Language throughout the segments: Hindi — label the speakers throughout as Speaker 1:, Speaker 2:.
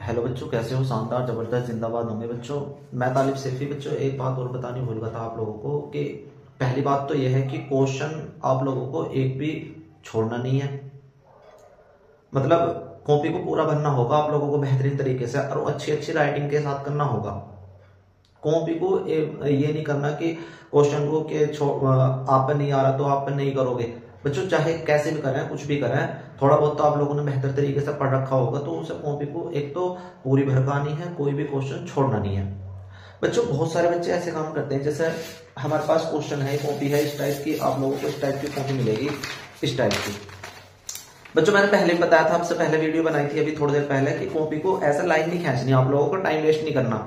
Speaker 1: हेलो बच्चों, कैसे हो? शानदार, जबरदस्त, जिंदाबाद होंगे बच्चों। मैं तालिब सैफी। बच्चों एक बात और बतानी भूल गया था आप लोगों को कि पहली बात तो यह है कि क्वेश्चन आप लोगों को एक भी छोड़ना नहीं है। मतलब कॉपी को पूरा भरना होगा आप लोगों को बेहतरीन तरीके से और अच्छी अच्छी राइटिंग के साथ करना होगा। कॉपी को ये नहीं करना कि क्वेश्चन को कि आप पे नहीं आ रहा तो आप पे नहीं करोगे। बच्चों चाहे कैसे भी करें, कुछ भी करें, थोड़ा बहुत तो आप लोगों ने बेहतर तरीके से पढ़ रखा होगा तो उसे कॉपी को एक तो पूरी भरकानी है, कोई भी क्वेश्चन छोड़ना नहीं है। बच्चों बहुत सारे बच्चे ऐसे काम करते हैं, जैसे हमारे पास क्वेश्चन है, कॉपी है इस टाइप की, आप लोगों को इस टाइप की कॉपी मिलेगी, इस टाइप की। बच्चों मैंने पहले भी बताया था, आपसे पहले वीडियो बनाई थी अभी थोड़ी देर पहले, कि कॉपी को ऐसा लाइन नहीं खींचनी, आप लोगों को टाइम वेस्ट नहीं करना।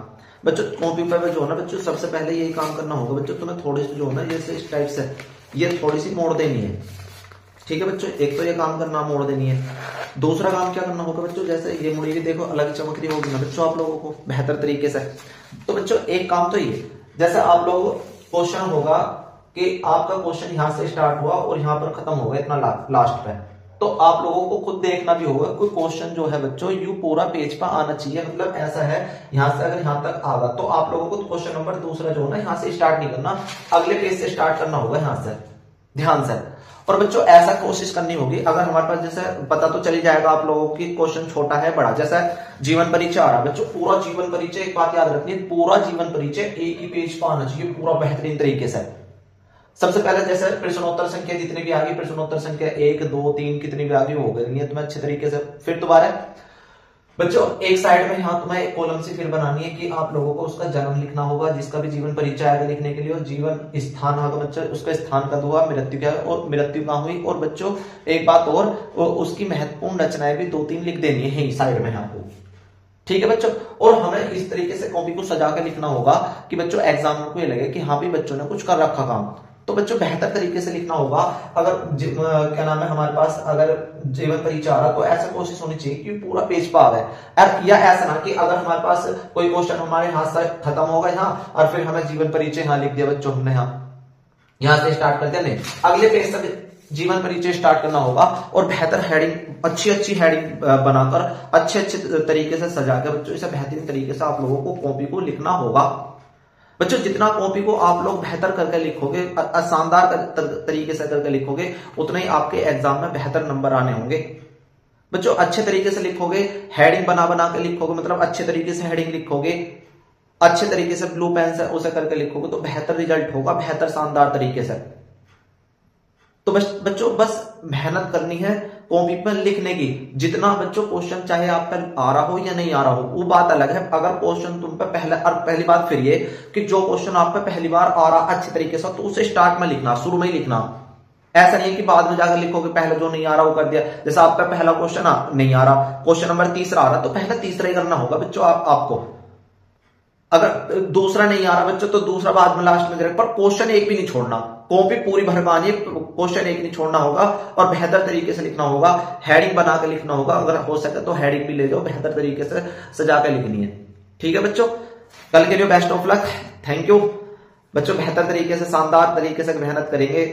Speaker 1: बच्चों कॉपी पर जो है ना बच्चों, सबसे पहले यही काम करना होगा बच्चों, तुम्हें थोड़ी सी जो है ना जैसे इस टाइप से ये थोड़ी सी मोड़ देनी है। ठीक है बच्चों, एक तो ये काम करना, मोड़ देनी है। दूसरा काम क्या करना होगा बच्चों, जैसे ये मुड़ी देखो अलग चमक रही होगी ना बच्चों आप लोगों को बेहतर तरीके से। तो बच्चों एक काम तो ये, जैसे आप लोग क्वेश्चन होगा कि आपका क्वेश्चन यहां से स्टार्ट हुआ और यहां पर खत्म होगा इतना लास्ट पे, तो आप लोगों को खुद देखना भी होगा कोई क्वेश्चन जो है बच्चों यू पूरा पेज पर आना चाहिए। मतलब ऐसा है, यहां से अगर यहां तक आगा तो आप लोगों को क्वेश्चन नंबर दूसरा जो है ना यहां से स्टार्ट नहीं करना, अगले पेज से स्टार्ट करना होगा यहां से, ध्यान से। और बच्चों ऐसा कोशिश करनी होगी, अगर हमारे पास जैसे पता तो चली जाएगा आप लोगों की क्वेश्चन छोटा है बड़ा, जैसे जीवन परिचय आ रहा है बच्चों, पूरा जीवन परिचय, एक बात याद रखनी है, पूरा जीवन परिचय एक ही पेज पर आना चाहिए पूरा बेहतरीन तरीके से। सबसे पहले जैसे प्रश्नोत्तर संख्या जितनी भी आ गई, प्रश्नोत्तर संख्या 1 2 3 कितनी भी आ गई हो गई है तुम्हें अच्छे तरीके से। फिर दोबारा बच्चों एक साइड में यहाँ तुम्हें एक कॉलम सी फिर बनानी है कि आप लोगों को उसका जन्म लिखना होगा, जिसका भी जीवन परिचय आएगा लिखने के लिए, और जीवन स्थान होगा बच्चों, उसका स्थान कब हुआ, मृत्यु क्या है और मृत्यु कहाँ हुई। और बच्चों एक बात और, उसकी महत्वपूर्ण रचनाएं भी 2-3 लिख देनी है साइड में आपको। ठीक है बच्चों, और हमें इस तरीके से कॉपी को सजा कर लिखना होगा कि बच्चों एग्जाम को ये लगे कि हाँ भी बच्चों ने कुछ कर रखा काम। तो बच्चों बेहतर तरीके से लिखना होगा। अगर क्या नाम है हमारे पास अगर जीवन परिचय आ रहा तो ऐसा कोशिश होनी चाहिए कि पूरा पेज पर आ गए, या ऐसा ना कि अगर हमारे पास कोई क्वेश्चन हमारे हाथ से खत्म होगा यहाँ और फिर हमें जीवन परिचय यहाँ लिख दिया बच्चों, हमने यहाँ से स्टार्ट कर दिया, नहीं अगले पेज तक जीवन परिचय स्टार्ट करना होगा। और बेहतर हेडिंग, अच्छी अच्छी हेडिंग बनाकर अच्छे अच्छे तरीके से सजाकर बच्चों इसे बेहतरीन तरीके से आप लोगों को कॉपी को लिखना होगा। बच्चों जितना कॉपी को आप लोग बेहतर करके लिखोगे, शानदार तरीके से करके लिखोगे, उतना ही आपके एग्जाम में बेहतर नंबर आने होंगे। बच्चों अच्छे तरीके से लिखोगे, हेडिंग बना बना के लिखोगे, मतलब अच्छे तरीके से हेडिंग लिखोगे, अच्छे तरीके से ब्लू पेन से उसे करके लिखोगे तो बेहतर रिजल्ट होगा, बेहतर शानदार तरीके से। तो बच्चों बस मेहनत करनी है कॉपी पर लिखने की। जितना बच्चों क्वेश्चन चाहे आप पर आ रहा हो या नहीं आ रहा हो वो बात अलग है, अगर क्वेश्चन तुम पे पहली बात फिर ये कि जो क्वेश्चन आप पे पहली बार आ रहा अच्छे तरीके से तो उसे स्टार्ट में लिखना, शुरू में ही लिखना। ऐसा नहीं है कि बाद में जाकर लिखोगे पहले जो नहीं आ रहा वो कर दिया। जैसे आपका पहला क्वेश्चन नहीं आ रहा, क्वेश्चन नंबर तीसरा आ रहा, तो पहले तीसरा ही करना होगा बच्चों आपको। अगर दूसरा नहीं आ रहा बच्चों तो दूसरा बाद में लास्ट में करें, पर क्वेश्चन एक भी नहीं छोड़ना, कॉपी पूरी भरवानी, क्वेश्चन एक नहीं छोड़ना होगा और बेहतर तरीके से लिखना होगा, हेडिंग बना के लिखना होगा, अगर हो सके तो हेडिंग भी ले जाओ, बेहतर तरीके से सजा के लिखनी है। ठीक है बच्चों, कल के लिए best of luck, thank you बच्चों। बेहतर तरीके से शानदार तरीके से मेहनत करेंगे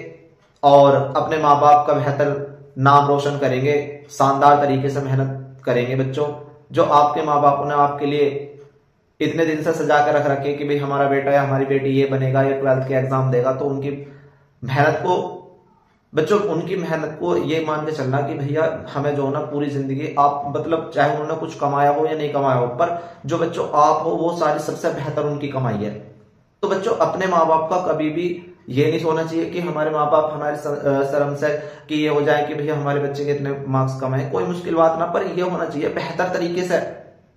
Speaker 1: और अपने माँ बाप का बेहतर नाम रोशन करेंगे, शानदार तरीके से मेहनत करेंगे बच्चों। जो आपके माँ बाप ने आपके लिए इतने दिन से सजा कर रख रखे कि भाई हमारा बेटा या हमारी बेटी ये बनेगा या 12th के एग्जाम देगा, तो उनकी मेहनत को बच्चों, उनकी मेहनत को ये मान के चलना कि भैया हमें जो ना पूरी जिंदगी आप मतलब चाहे उन्होंने कुछ कमाया हो या नहीं कमाया हो, पर जो बच्चों आप हो वो सारी सबसे बेहतर उनकी कमाई है। तो बच्चों अपने माँ बाप का कभी भी ये नहीं सोचना चाहिए कि हमारे माँ बाप हमारे शर्म से कि ये हो जाए कि भैया हमारे बच्चे के इतने मार्क्स कम है, कोई मुश्किल बात ना, पर यह होना चाहिए बेहतर तरीके से,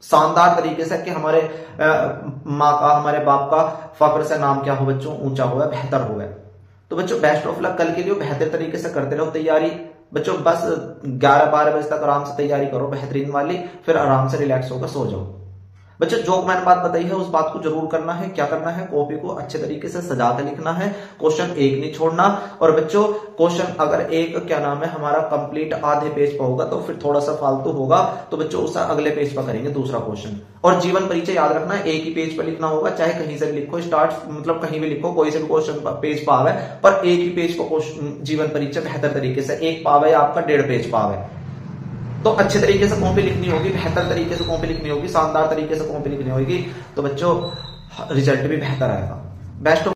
Speaker 1: शानदार तरीके से कि हमारे माँ का, हमारे बाप का फख्र से नाम क्या हो बच्चों, ऊंचा हो, बेहतर हो। तो बच्चों बेस्ट ऑफ लक कल के लिए, बेहतर तरीके से करते रहो तैयारी बच्चों। बस 11-12 बजे तक आराम से तैयारी करो बेहतरीन वाली, फिर आराम से रिलैक्स होकर सो जाओ बच्चों। जो मैंने बात बताई है उस बात को जरूर करना है। क्या करना है, कॉपी को अच्छे तरीके से सजा कर लिखना है, क्वेश्चन एक नहीं छोड़ना। और बच्चों क्वेश्चन अगर एक क्या नाम है हमारा कंप्लीट आधे पेज पर होगा तो फिर थोड़ा सा फालतू होगा, तो बच्चों उसे अगले पेज पर करेंगे दूसरा क्वेश्चन। और जीवन परिचय याद रखना है एक ही पेज पर लिखना होगा, चाहे कहीं से भी लिखो, स्टार्ट मतलब कहीं भी लिखो, कोई से भी क्वेश्चन पेज पर आवे, पर एक ही पेज पर जीवन परिचय बेहतर तरीके से, एक पावे आपका 1.5 पेज पावे। तो अच्छे तरीके से कॉपी लिखनी होगी, बेहतर तरीके से कॉपी लिखनी होगी, शानदार तरीके से कॉपी लिखनी होगी, तो बच्चों रिजल्ट भी बेहतर आएगा। बेस्ट